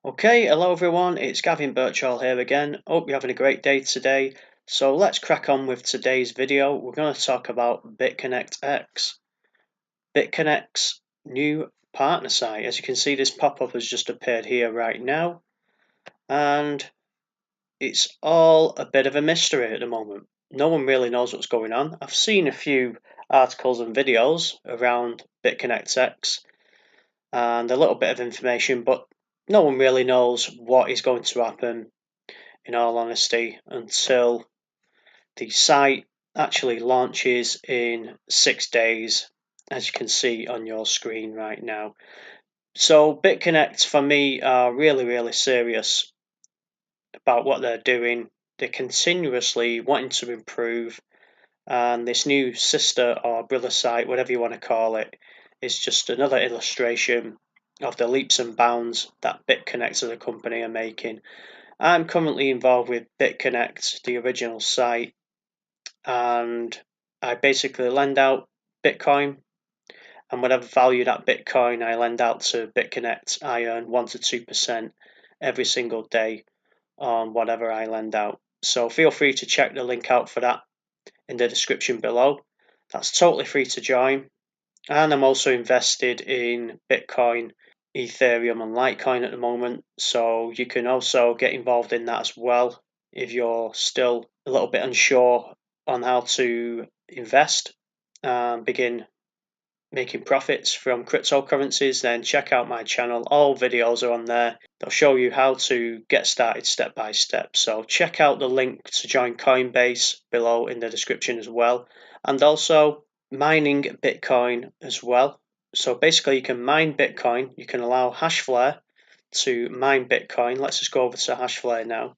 Okay, hello everyone, it's Gavin Birchall here again. Hope you're having a great day today. So let's crack on with today's video. We're going to talk about Bitconnect X. Bitconnect's new partner site. As you can see, this pop-up has just appeared here right now. And it's all a bit of a mystery at the moment. No one really knows what's going on. I've seen a few articles and videos around Bitconnect X and a little bit of information, but no one really knows what is going to happen, in all honesty, until the site actually launches in 6 days, as you can see on your screen right now. So BitConnect for me are really serious about what they're doing. They're continuously wanting to improve, and this new sister or brother site, whatever you want to call it, is just another illustration of the leaps and bounds that BitConnect as a company are making. I'm currently involved with Bitconnect, the original site, and I basically lend out Bitcoin, and whatever value that Bitcoin I lend out to Bitconnect, I earn 1 to 2% every single day on whatever I lend out. So feel free to check the link out for that in the description below. That's totally free to join. And I'm also invested in Bitcoin, Ethereum, and Litecoin at the moment. So you can also get involved in that as well if you're still a little bit unsure on how to invest and begin making profits from cryptocurrencies. Then check out my channel. All videos are on there. They'll show you how to get started step by step. So check out the link to join Coinbase below in the description as well. And also mining Bitcoin as well. So basically you can mine Bitcoin. You can allow Hashflare to mine Bitcoin. Let's just go over to Hashflare now.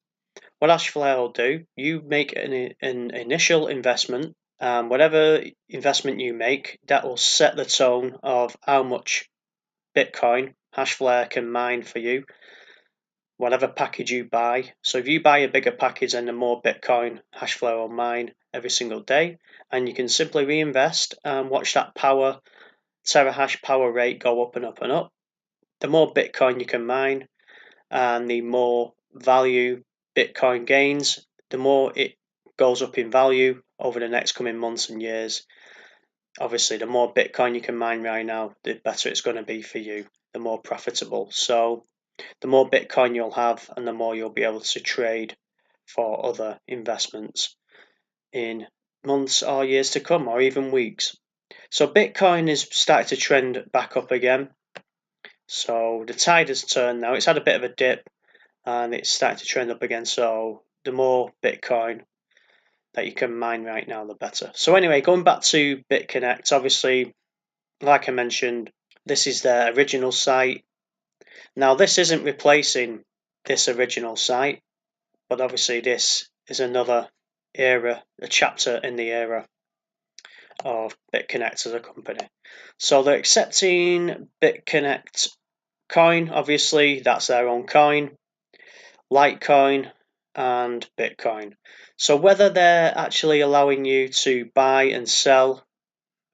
What Hashflare will do, you make an initial investment. Whatever investment you make, that will set the tone of how much Bitcoin Hashflare can mine for you, whatever package you buy. So if you buy a bigger package, then the more Bitcoin Hashflare will mine every single day, and you can simply reinvest and watch that terahash power rate go up and up and up. The more Bitcoin you can mine, and the more value Bitcoin gains, the more it goes up in value over the next coming months and years. Obviously, the more Bitcoin you can mine right now, the better it's going to be for you, the more profitable. So the more Bitcoin you'll have, and the more you'll be able to trade for other investments in months or years to come, or even weeks. So Bitcoin is starting to trend back up again. So the tide has turned now. It's had a bit of a dip, and it's starting to trend up again. So the more Bitcoin that you can mine right now, the better. So anyway, going back to BitConnect, obviously, like I mentioned, this is their original site. Now, this isn't replacing this original site, but obviously this is another era, a chapter in the era of BitConnect as a company. So they're accepting BitConnect coin, obviously, that's their own coin, Litecoin, and Bitcoin. So whether they're actually allowing you to buy and sell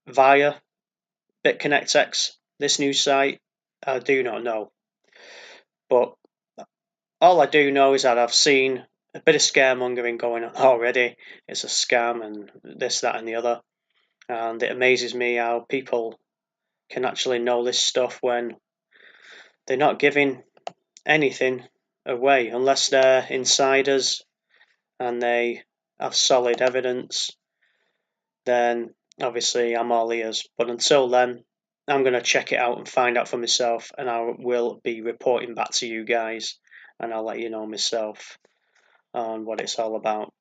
via Bitconnect X, this new site, I do not know. But all I do know is that I've seen a bit of scaremongering going on already. It's a scam and this, that, and the other. And it amazes me how people can actually know this stuff when they're not giving anything away unless they're insiders and they have solid evidence. Then obviously I'm all ears. But until then, I'm going to check it out and find out for myself, and I will be reporting back to you guys, and I'll let you know myself on what it's all about.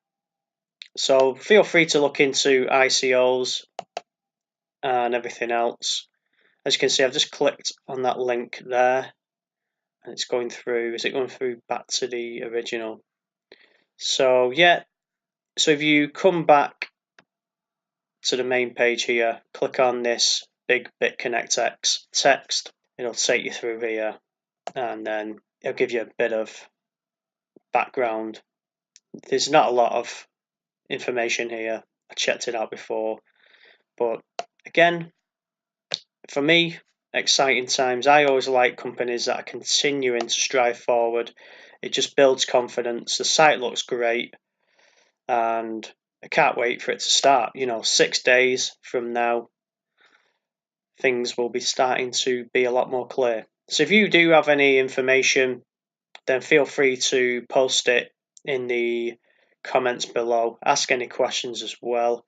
So feel free to look into ICOs and everything else. As you can see, I've just clicked on that link there, and it's going through. Is it going through back to the original? So yeah, so if you come back to the main page here, click on this big BitConnect X text. It'll take you through here, and then it'll give you a bit of background. There's not a lot of information here. I checked it out before, but again, for me, exciting times. I always like companies that are continuing to strive forward. It just builds confidence. The site looks great, and I can't wait for it to start. 6 days from now, things will be starting to be a lot more clear. So if you do have any information, then feel free to post it in the comments below. Ask any questions as well,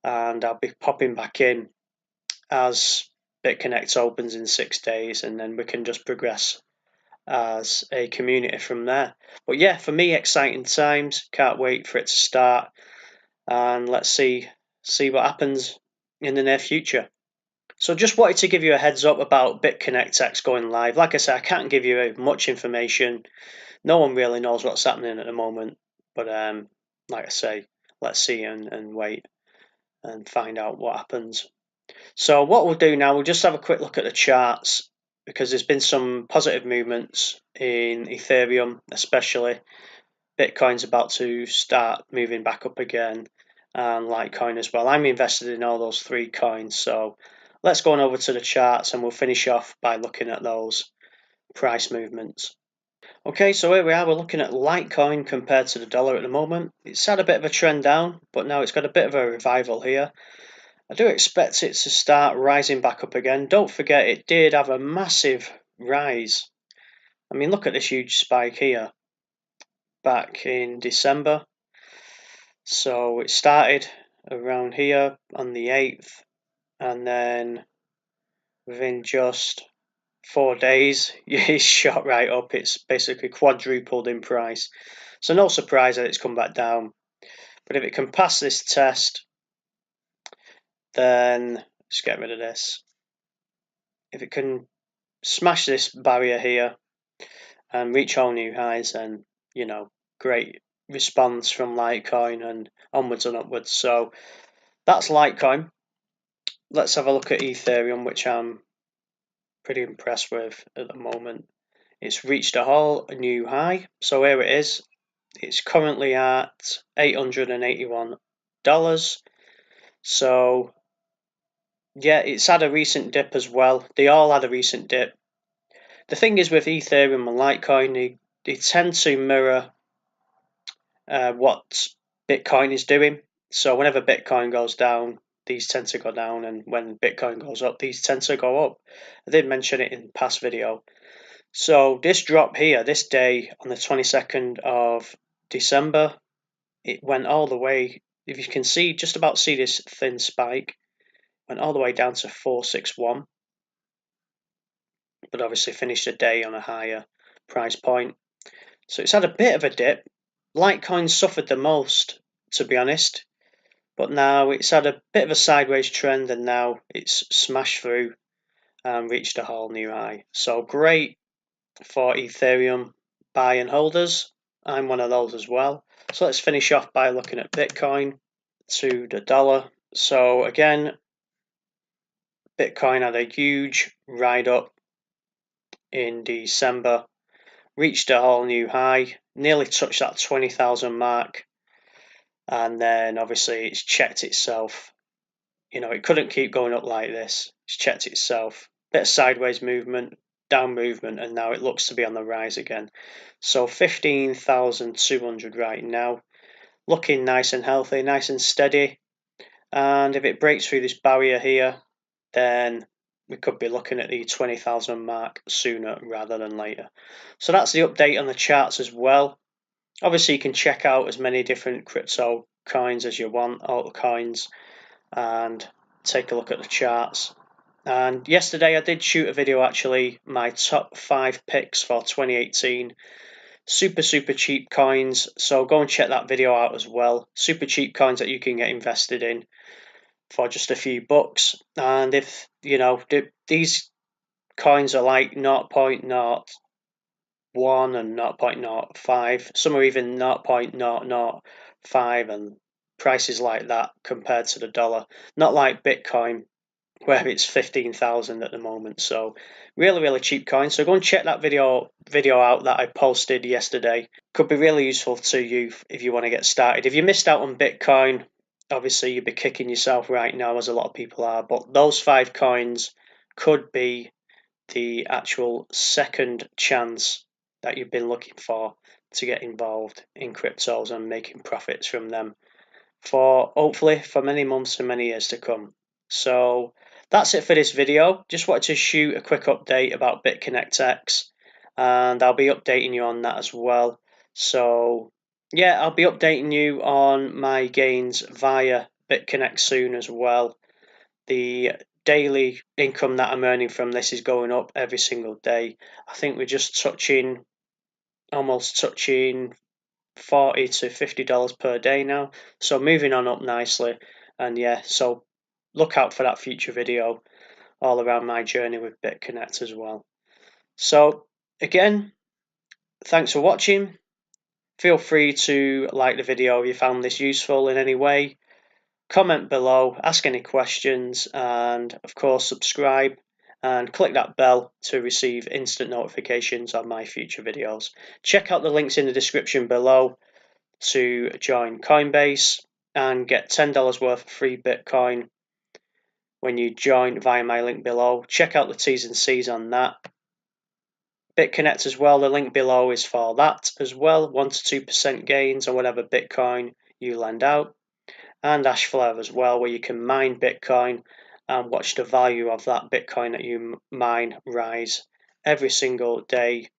and I'll be popping back in as Bitconnect opens in 6 days, and then we can just progress as a community from there. But yeah, for me, exciting times. Can't wait for it to start, and let's see what happens in the near future. So just wanted to give you a heads up about Bitconnect X going live. Like I said, I can't give you much information. No one really knows what's happening at the moment. But like I say, let's see and wait and find out what happens. So what we'll do now, we'll just have a quick look at the charts, because there's been some positive movements in Ethereum, especially. Bitcoin's about to start moving back up again, and Litecoin as well. I'm invested in all those 3 coins, so let's go on over to the charts and we'll finish off by looking at those price movements. Okay, so here we are. We're looking at Litecoin compared to the dollar at the moment. It's had a bit of a trend down, but now it's got a bit of a revival here. I do expect it to start rising back up again. Don't forget, it did have a massive rise. I mean, look at this huge spike here back in December. So it started around here on the 8th, and then within just 4 days, it's shot right up. It's basically quadrupled in price. So no surprise that it's come back down. But if it can pass this test, then let's get rid of this. If it can smash this barrier here and reach all new highs, then, great response from Litecoin and onwards and upwards. So that's Litecoin. Let's have a look at Ethereum, which I'm pretty impressed with at the moment. It's reached a whole new high. So here it is. It's currently at $881. So yeah, it's had a recent dip as well. They all had a recent dip. The thing is with Ethereum and Litecoin, they tend to mirror what Bitcoin is doing. So whenever Bitcoin goes down, these tend to go down, and when Bitcoin goes up, these tend to go up. I did mention it in the past video. So this drop here, this day on the 22nd of December, it went all the way, if you can see, just about see this thin spike, went all the way down to 461, but obviously finished the day on a higher price point. So it's had a bit of a dip. Litecoin suffered the most, to be honest, but now it's had a bit of a sideways trend, and now it's smashed through and reached a whole new high. So great for Ethereum buy and holders. I'm one of those as well. So let's finish off by looking at Bitcoin to the dollar. So again, Bitcoin had a huge ride up in December, reached a whole new high, nearly touched that 20,000 mark, and then obviously it's checked itself. It couldn't keep going up like this. It's checked itself. Bit of sideways movement, down movement, and now it looks to be on the rise again. So 15,200 right now, looking nice and healthy, nice and steady. And if it breaks through this barrier here, then we could be looking at the 20,000 mark sooner rather than later. So that's the update on the charts as well. Obviously, you can check out as many different crypto coins as you want, altcoins, and take a look at the charts. And yesterday I did shoot a video, actually, my top 5 picks for 2018. Super cheap coins, so go and check that video out as well. Super cheap coins that you can get invested in for just a few bucks. And if these coins are like 0.01 and 0.05, some are even 0.005, and prices like that compared to the dollar. Not like Bitcoin, where it's 15,000 at the moment. So really cheap coin. So go and check that video out that I posted yesterday. Could be really useful to you if you want to get started. If you missed out on Bitcoin, obviously you'd be kicking yourself right now, as a lot of people are. But those 5 coins could be the actual second chance that you've been looking for to get involved in cryptos and making profits from them for hopefully for many months and many years to come. So that's it for this video. Just wanted to shoot a quick update about Bitconnect X, and I'll be updating you on that as well. So yeah, I'll be updating you on my gains via Bitconnect soon as well. The daily income that I'm earning from this is going up every single day. I think we're just almost touching $40 to $50 per day now, so moving on up nicely. And yeah, so look out for that future video all around my journey with Bitconnect as well. So again, thanks for watching. Feel free to like the video if you found this useful in any way. Comment below, ask any questions, and of course subscribe and click that bell to receive instant notifications on my future videos. Check out the links in the description below to join Coinbase and get $10 worth of free Bitcoin when you join via my link below. Check out the T's and C's on that. Bitconnect as well, the link below is for that as well, 1 to 2% gains on whatever Bitcoin you lend out. And Ashflare as well, where you can mine Bitcoin and watch the value of that Bitcoin that you mine rise every single day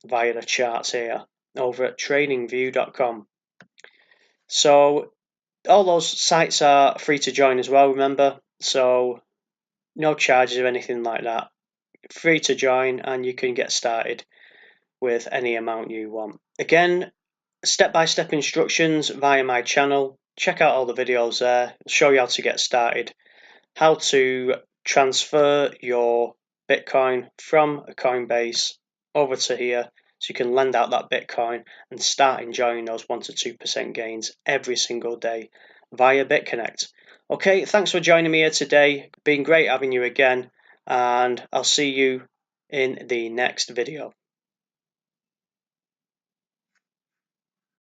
via the charts here over at tradingview.com. So all those sites are free to join as well, remember, so no charges or anything like that. Free to join, and you can get started with any amount you want. Again, step-by-step instructions via my channel. Check out all the videos there. It'll show you how to get started, how to transfer your Bitcoin from a Coinbase over to here so you can lend out that Bitcoin and start enjoying those 1 to 2% gains every single day via Bitconnect. Okay, thanks for joining me here today. Been great having you again, and I'll see you in the next video.